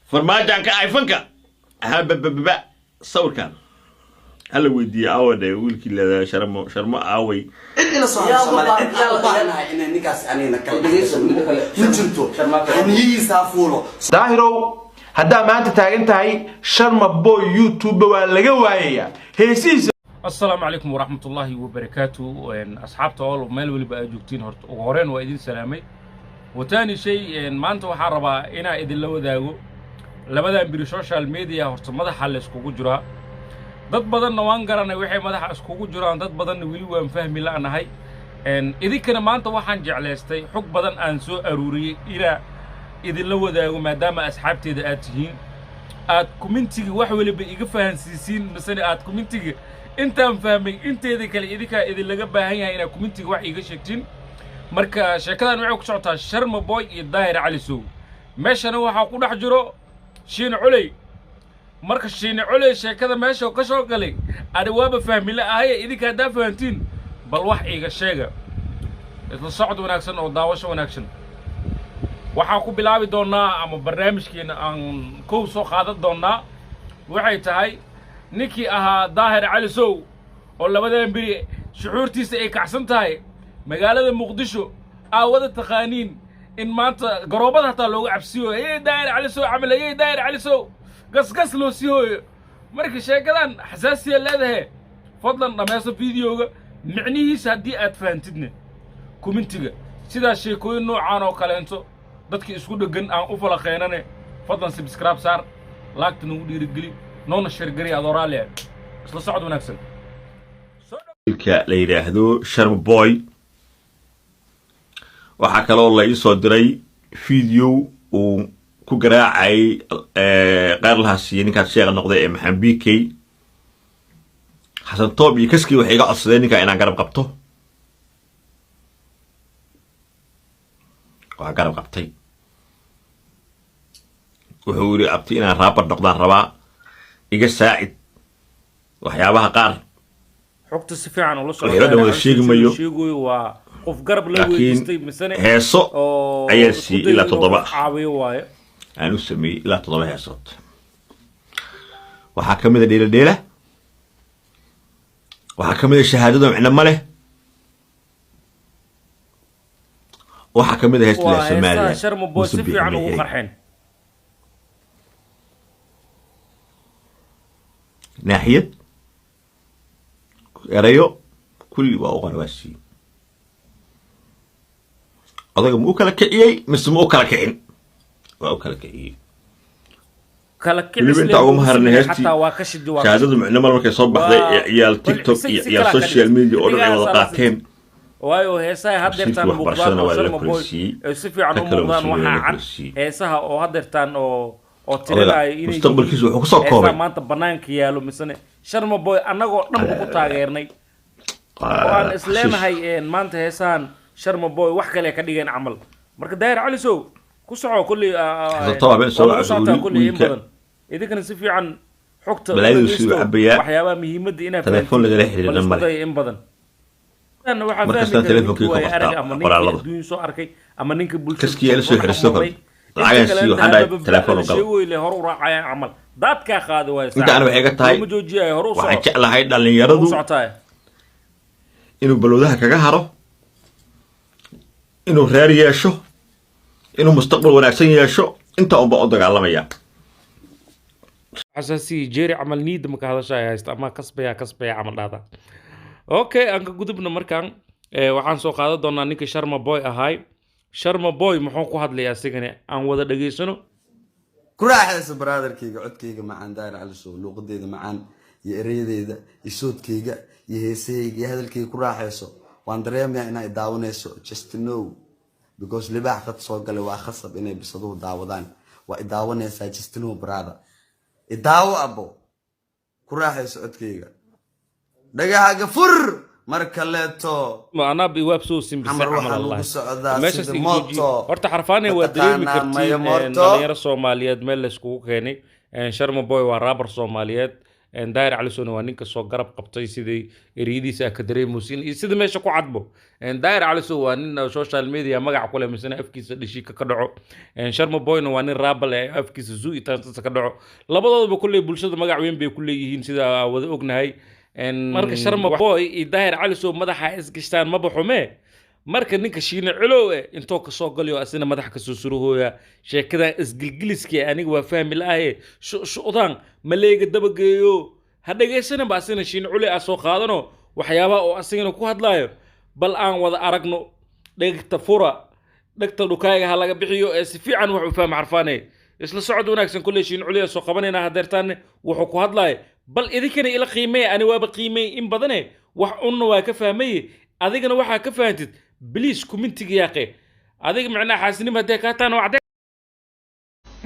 فرماجة عنك ايفونك هبببب صور كان هلا ودي عاود يقول كذا شرم عاوي إننا صار يلا إن نكاس أنينا كلبيس نجنتو ونيجي سافولو داهرو هدا ما أنت تاجنت هاي شرم بوي يوتيوب ولا جوايا هيسيس. السلام عليكم ورحمة الله وبركاته. وإن أصحاب طوال مال واللي بقى جوكتين هرت وغورين وإيدين سلامي. وتاني شيء إن ما أنتوا حربا إنا إيدين لو داعو لبدا بالسوشيال ميديا هرت ماذا حل اسكوجو جرا dad badan waan garanay wixii madaxa iskugu jiraan dad badan wili waan fahmi laanahay idinkana maanta waxaan jecleystay xog badan aan soo aruuriyay ila idin la wadaago maadaama asxaabteeda aad tihiin aad commentiga wax waliba iga fahansiisiin misana aad commentiga intaan fahmay inteeda kale idinka idin laga baahan yahay inaad commentiga wax iga sheegtiin marka sheekadan waxay ku socotaa Sharma Boy iyo Daahir Cali Sow meeshana waxa ku dhex jiro Shiin Culey marka Shiin Culey sheekada meesha ka soo galay adiwaaba fahmi la ahay idinka daa fahantiin bal wax iga sheega isla socod wanaagsan oo daawasho wanaagsan waxa ku bilaabi doonaa ama barnaamijkeena aan ku soo qaadan doonaa waxay tahay ninkii ahaa Daahir Cali Sow oo labadan biri shucuurtiisa ay kacsan tahay magaalada Muqdisho aawada taqaaniin in maanta garoobada taa loogu cabsiyo Daahir Cali Sow camalay Daahir Cali Sow قص لو سيو مركي شيكدان حساسيه لهده فضلا دميسو فيديوغا معنيhiisa hadii aad faantidna commentiga sida sheekooyin noocaan oo kaleento dadka isku dhagan aan u falaqeynane fadlan subscribe saar like nagu dhiirigeli noona share gari adoraale isla socod wanaagsan ilka la yiraahdo Sharma Boy waxa kale oo la ii soo diray video oo ku garaacay qaar laha ninka sheega noqday Maxamed BK Xasan Toob iyo kaskii waxay iga codsadeen ninka inaan garab qabto waa garab qabtay wuxuu yiri abti inaan raabad noqdaan rabaa iga saacid waxyaabaha qaar xogta si fiican oo la soo sheegayo waa qof garab la weydiistay misane heeso ayaa si ila 7 caawiyo waaye أنا أسمي لا تضربها صوت وحكم ذا ديلا ديلا وحكم ذا الشهادة معنا ماله وحكم ذا هيستلا سمالة شرم بوي سفي عنه وفرحين ناحية ريو كل وأغنى واسي أضيق موكا لكعيي مس موكا لكعين وأكلك إيه اللي بنت عوم هرنهستي شهادة معنا مرة صبح ذي عيال تيك توك عيال سوشيال ميديا أورنا وضقاتين وايو هيساي هدرتان مقدار وشرم بوي سفي عنو مقدار وحاعن هيساها أو هدرتان أو تريلاي مستقبل كيسو حقصة كومي هيسا مانتا بنانك يالو مساني Sharma Boy أناقو نمكو تاغيرني وان إسلام هاي مانتا هيسان Sharma Boy وحكا ليكا ديغين عمل مركا Daahir Cali Sow كسعوا كل طبعا سواء كل إذا كان سفي عن حكت وحياة مهمة دينا تلفون لديه للنمر أنا وحفاهم تلفون كيف قرأ دون سو أركي أما نينك بولش كسكي يلسو يحرسوكم العين سيو حدا تلفون وقال شو اللي هرو راعي عمل دات كاخذ ويسا انت أنا وحيقت هاي وحي كعلا هاي دالين يردو إنو بلودها كاهرو إنو رياري ياشو إنه مستقبل وناكسين يشو أنت أم بقدر على يا حساسي جيري عمل نيد مك هذا شيء هاي أما كسبيا عمل هذا أوكي أنك قدبنا مركان وعن سوق هذا دونا نيك Sharma Boy هاي Sharma Boy محوكو هاد لي أسيقني أن وذا دقيسنو كل أحد برادر كيجا عد كيجا معان Daahir Cali Sow لو قدي ذا معان يريد ذا يسود كيجا يهسي يهذا الكي كل أحد سو واندريم يعني يداون سو just to know because libaax qad soo galay waa khasab inay bisadu daawadaan waa idaawanaysa jistino brada idaawo abo ku raaxayso codkayga dhagaha fur marka leeto ma ana bi web soo sim bisay amal allah meesha moto horta xarfaanay waa dareemi kartiin dhalinyaro Soomaaliyeed meel la isku keenay Sharma Boy waa rapper Soomaaliyeed daahir calisona waa ninka soo garab qabtay sidii eriyadiisa ka dareemaysiin iyo sida meesha ku cadbo daahir caliso waa nin social media magac ku leh misna afkiisa dhishika ka dhaco sharma boyna waa nin raabal ee afkiisa zuu itaansa ka dhaco labadooduba kullee bulshada magac weyn bay ku leeyihiin sida wada ognahay marka sharma boy iyo daahir caliso madaxa isgashtaan ma baxume marka ninka shiina culow intoo ka soo galiyo asina madax ka soo surahooya sheekada isgilgiliskii aniga waa fahmi laaye shuudaan maleega dabageeyo ha dhageysana ba asina shiina culow soo qaadano waxyaabaha oo asina ku hadlaayo bal aan wada aragno dhegta fura dhegta dhukayga ha laga bixiyo si fiican wax u faham xarfaanay isla socod wanaagsan kullee shiina culow soo qabanayna hadeertaan wuxuu ku hadlaayo bal idinkana ila qiimay ani waaba qiimay in badane wax unna waa ka fahmay adigana waxa ka fahamtid بليز كومنتي يا اخي هذيك معناها حاسنين هديك كاتانا وعدك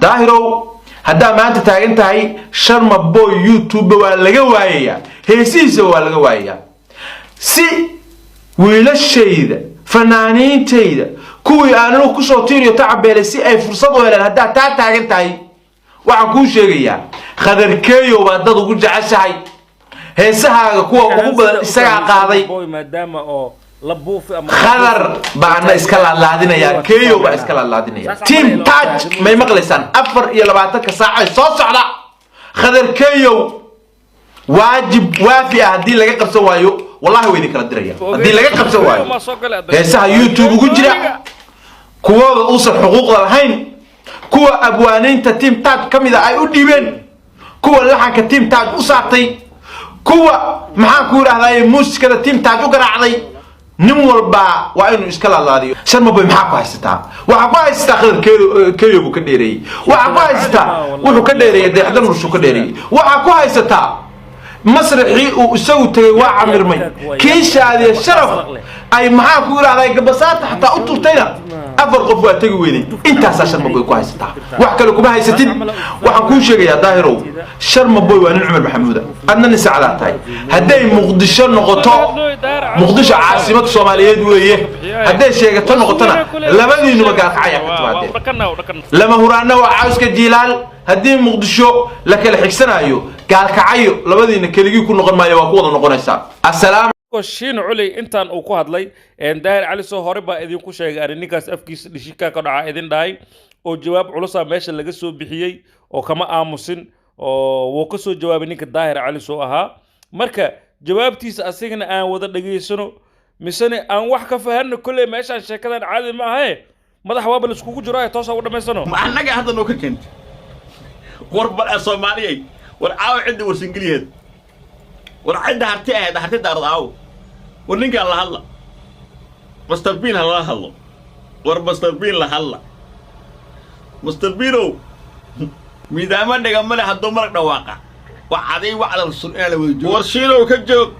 داهرو هدا ما انت تاغنتahay sharma boy youtube waa laga waayaya heesiisa waa laga waayaya si wiilashayda fanaaniintayda kuwii aanu ku soo tiiriyo tacabeelay si ay fursad u helaan hada taagantahay waxaan ku sheegayaa khadarkeeyo waa dad ugu jeceshahay heesahaaga kuwa ugu badan isaga qaaday maadaama oo خضر بعنا إسكال اللادينيا كيو بإسكال اللادينيا تيم تاج ما يمغلسان أفر يلباتك ساعة صوص على خضر كيو واجب وافي هدي لقى قبسة وايو والله ويدي كلا دريا هدي لقى قبسة وايو هسه يوتيوب وجرا كوا أوصل حقوق الحين كوا أبوانين تيم تاج كم إذا أي أديبين كوا لحن كتيم تاج أساطي كوا معاه كورة هاي موس كذا تيم تاج وقرا علي نمر با وإنه إشكال الله دي شرما بوي محاكو هايستا وحاكو هايستا خير كيو بو كديري وحاكو هايستا وحو كديري دي حدن رشو كديري وحاكو هايستا مسرحي وسو تغي وعمر مي كيش هذه الشرف أي محاكو هاي قبسات حتى أطلتينا أفر قفوة تغي ويدي انت هسا شرما بوي كو هايستا وحكا لكم هايستين وحاكو شيء يا ظاهرو شرما بوي وانين عمر محمودة أنا نساعدات هاي هداي مقدشة نغطاء مقدشة عاصمة الصوماليات ويه هداي شيء نغطنا لبدي إنه مقاق عيا لما هرانا وعاوز كجيلال هداي مقدشة لك الحكسنا أيو قال كعيو لبدي إنه كليجي يكون نغن ما يواقوض نغن الساعة السلام شين علي انتان او ku hadlay daahir cali soo hore ba idin ku sheegay arrinkaas afkiisa dhishika ka dhaca idin dhahay oo jawaab culus ah meesha laga soo bixiyay oo kama aamusin oo wuu ka soo jawaabay ninka daahir cali soo ahaa marka jawaabtiisa asigana aan wada dhageysano misane aan wax ka fahanno kullee meeshaan sheekadan caadi ma ahay madax waaba la iskugu jiro ay toos ugu dhameysano ma annaga hadda noo ka keentay warbar Soomaaliyay war caaw cid warsingiliyeed war cid harti ah harti daarad aaw war ninka la hadla mustabin la hadlo war mustabin la hadla mustabiro midaama dhiga male hadoo marag dhawaaqa وعادي وعلى السؤال وجود ورشيلو كجوك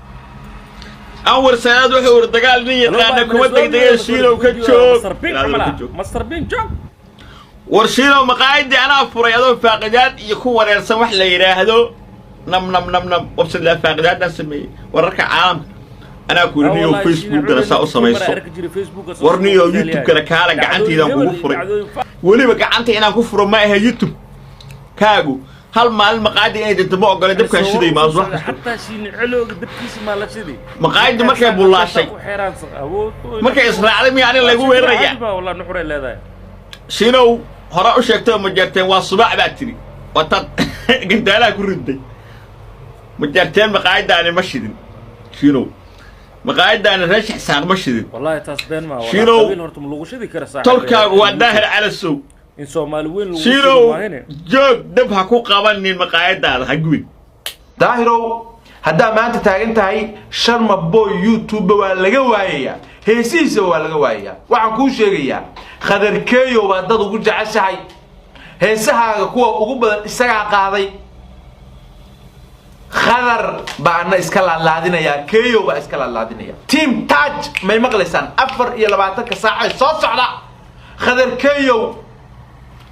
أول سنة وحور دجال نية أنا كنت دقيقة شيلو كجوك مستر بين جوك ورشيلو مقاعد أنا فريادو فاقدات يكون ورا سمح لي هذا نم وصل له فاقدات نسميه ورك عام أنا أقول نيو فيسبوك أنا سأوصل ورنيو يوتيوب كذا كارك عنتي إذا كفر ولي بقى عنتي أنا كفر ما هي يوتيوب كاجو هل مال مقاعد إيه تبغى قال دبك الشدي ما أصلح حتى شيء علو دبكيس ما لا شدي مقاعد ما كان بالله شيء ما كان إسرائيل يعني اللي هو الرجال والله نحور إلا ذا شنو هراء شكته مجرتين والصباح باتري وطن قلت لا كردي مجرتين مقاعد أنا مشيدين شنو مقاعد أنا راشح ساق مشيدين والله تصدق ما شنو تلقى والداهر على السوق إن سومالوين شيلو جوك دبها كو قابلني المقاعد هذا حقوي داهرو هدا ما أنت تاغنتahay sharma boy youtube waa laga waayaya heesiisa waa laga waayaya waxaan ku sheegayaa khadarkeeyo waa dad ugu jeceshahay heesahaaga kuwa ugu badan isaga qaaday khadar baana iska laadinaya keeyo ba iska laadinaya team taj may maqlaysan 24 saac soo socda khadarkeeyo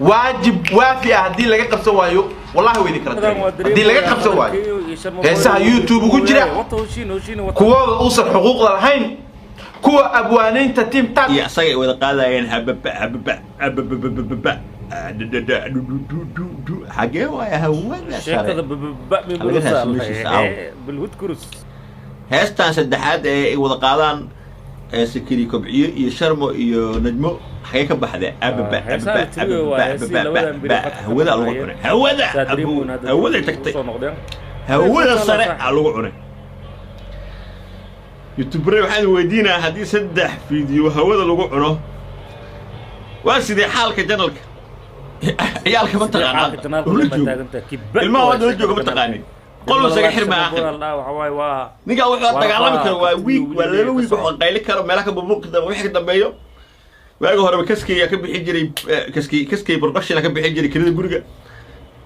واجب وافي هدي لقى قبسة وايو والله ويدي كلا هدي لقى قبسة وايو هسه يوتيوب وجرا كوا أوصل حقوق الحين كوا أبوانين تتيم تات يا صايع وإذا قال يعني حبب حاجه يا هوده sheekada ba min Laga raadsan meesha saaw. bilhud kurus heestan saddexaad ee ay wada qaadaan sikiri kobciyo iyo sharmo iyo najmo xagee ka baxday hawada lagu cunay hawada tagtay hawada sare lagu cunay youtuber waxaan weydiinaa haddii 3 fiideo hawada lagu cuno waa sidee xaalka janalka ciyaalka ma taqaanaa ilmaha wada la jooga ma taqaanin qol saga xirma aakhir ninka wuxuu dagaalami karo waa wiig waa laba wiig oo qayli karo meelaha ka buuqda wixii ka dambeeyo waaga hore kaskii ka bixi jiray kaskii production ka bixi jiray kirada guriga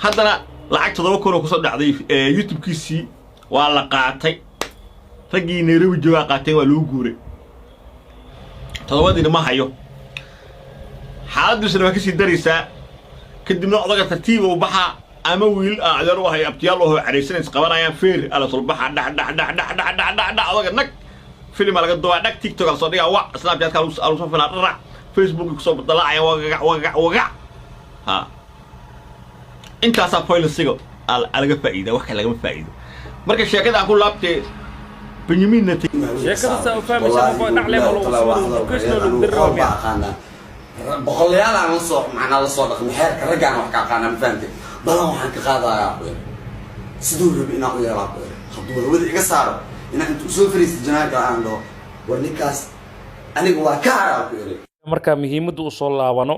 haddana lacag 7 kun oo ku soo dhacday youtube-kiisii waa la qaatay ragii Nairobi jooga qaatay waa loo guuray 7 ma hayo xaaladdu waa ka sii daraysaa kadibna odaga tartiib u baxa ama wiil aadar u hay abtiyaal oo careysan qabanayaan feer ala sulbaxa dhac odaga nag film laga duwa dhag TikTok soo dhiga waa Snapchat ka alu soo fana raac Facebook ku soo badalay waga ha intaas policy-ga alaga faa'iido wax kale laga faa'iido marka sheekada aan ku laabtay Benjamin nati sheekada saa u fahmaysaa ma dhac leeyo loo kasoo dirroomiya boqolayaal aan soo macna la soo dhaqmo xeerka ragaan wax ka qaanaan fahamtay balan waxaan ka qaadayaa sidoo rabi inaan u yeelaa hadduu wada iga saaro inaan intu soo fariisto janaanka aan dhaho war ninkaas aniga waa ka haraa ku yiri marka muhiimaddu u soo laabano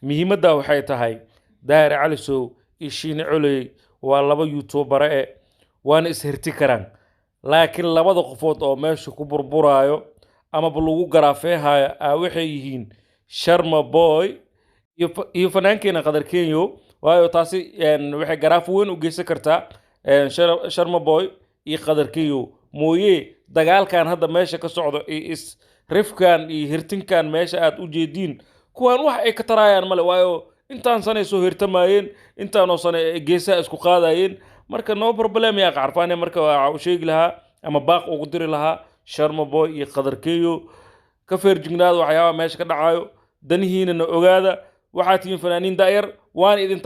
muhiimadda waxay tahay Daahir Cali Sow iyo Shiine Culey waa laba youtuber waana ishirti karaan laakiin labada qofood oo meesha ku burburaayo ama lagu garaafeehayo waxay yihiin Sharma Boy iyo fanaankeena Qadar Kenyo waayo taasi waxay garaaf weyn u geysan kartaa Sharma Boy iyo Qadar Kenyo mooyee dagaalkan hadda meesha ka socdo is rifkan iyo hirtinkan meesha aad u jeediin kuwan wax ay ka tarayaan male waayo intaan sanay soo hirtamayeen intaan oo sanay geesaha isku qaadayeen marka no problem ya qarfaan marka waa u sheegi lahaa ama baaq ugu diri lahaa Sharma Boy iyo Qadar Kenyo ka feerjignaad waxyaabo meesha ka dhacayo danihiina ogaada waxaad tihiin fanaaniin daayar waan idin